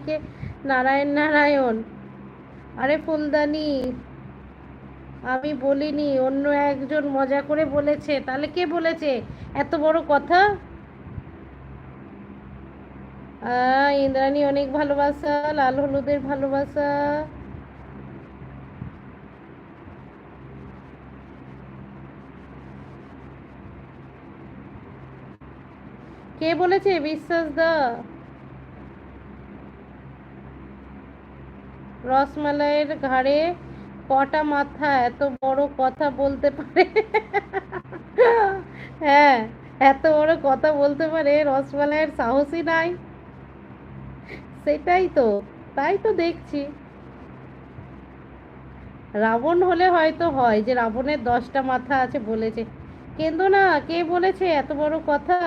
থেকে নারায়ণ নারায়ণ। আরে ফুলদানি, আমি বলিনি, অন্য একজন মজা করে বলেছে। তাহলে কে বলেছে এত বড় কথা? ইন্দ্রাণী অনেক ভালোবাসা, লাল হলুদের ভালোবাসা। কে বলেছে বিশ্বাস দা? রসমালাইয়ের ঘাড়ে কটা মাথা এত বড় কথা বলতে পারে? হ্যাঁ, এত বড় কথা বলতে পারে, রসমালাইয়ের সাহসই নাই। সেটাই তো, তাই তো দেখছি। রাবণ হলে হয়তো হয় যে রাবণের 10টা মাথা আছে বলেছে। কিন্তু না, কে বলেছে এত বড় কথা?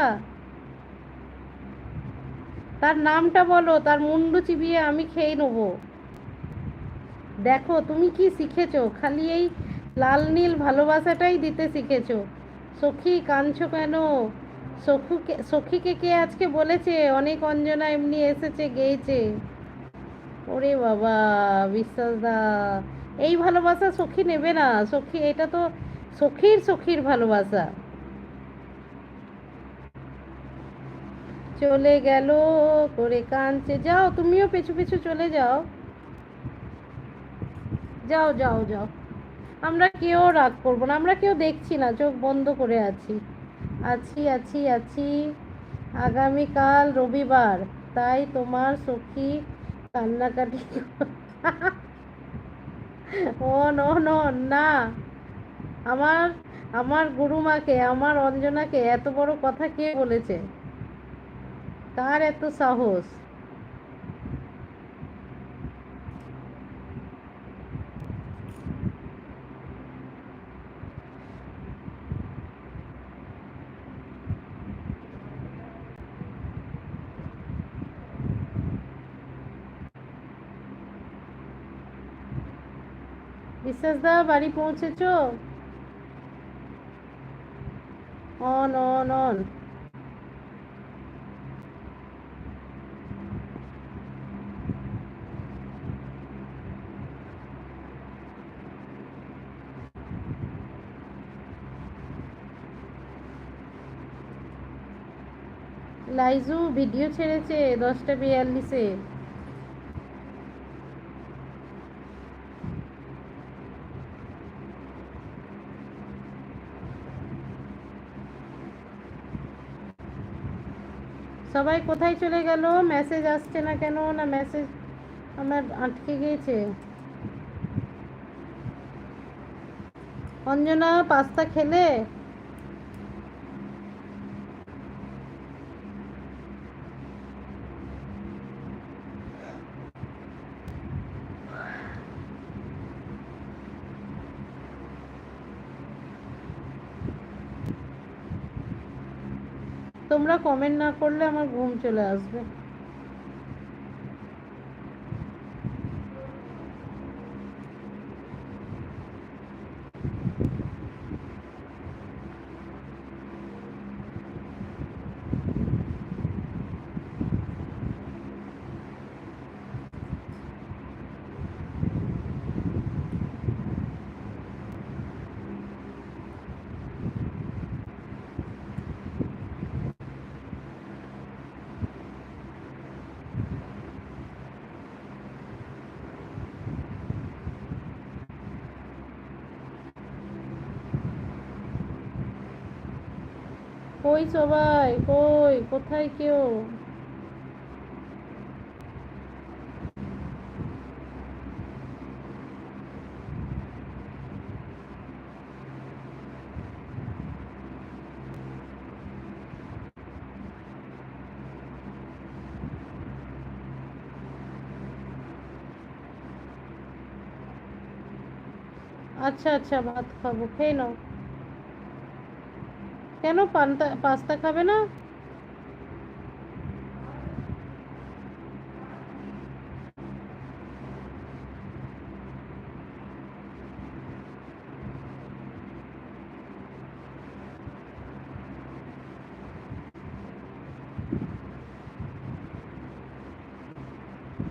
তার নামটা বলো, তার মুন্ডু চিবিয়ে আমি খেয়ে নেবো। দেখো তুমি কি শিখেছো, খালি এই লাল নীল ভালোবাসাটাই দিতে শিখেছো। সখী কাঁদছো কেন? সখীকে কে আজকে বলেছে অনেক অঞ্জনা এমনি এসেছে গেয়েছে? ওরে বাবা, বিশ্বাস দা, এই ভালোবাসা সখী নেবে না। সখী এটা তো সখীর সখীর ভালোবাসা। চলে গেল করে কাঁদছে, যাও তুমিও পেছু পেছু চলে যাও। যাও যাও যাও। আমরা কেউ রাগ করবো না, আমরা কেউ দেখছি না, চোখ বন্ধ করে আছি। আছি আছি আছি। আগামীকাল রবিবার, তাই তোমার সখী কান্নাকাটি। ও নো নো, না। আমার আমার গুরুমাকে, আমার অঞ্জনাকে এত বড় কথা কে বলেছে? কার এত সাহস? বিশ্বাস দা বাড়ি পৌঁছেছো? On on on. Laiju video ছেড়েছে 10টা 42-এ। সবাই কোথায় চলে গেল? মেসেজ আসছে না কেন? না মেসেজ আমার আটকে গিয়েছে? অঞ্জনা পাস্তা খেলে? তোমরা কমেন্ট না করলে আমার ঘুম চলে আসবে। কই সবাই, কই, কোথায় কেউ? আচ্ছা আচ্ছা, ভাত খাবো, খেয়ে নাও। কেন পাস্তা খাবে না?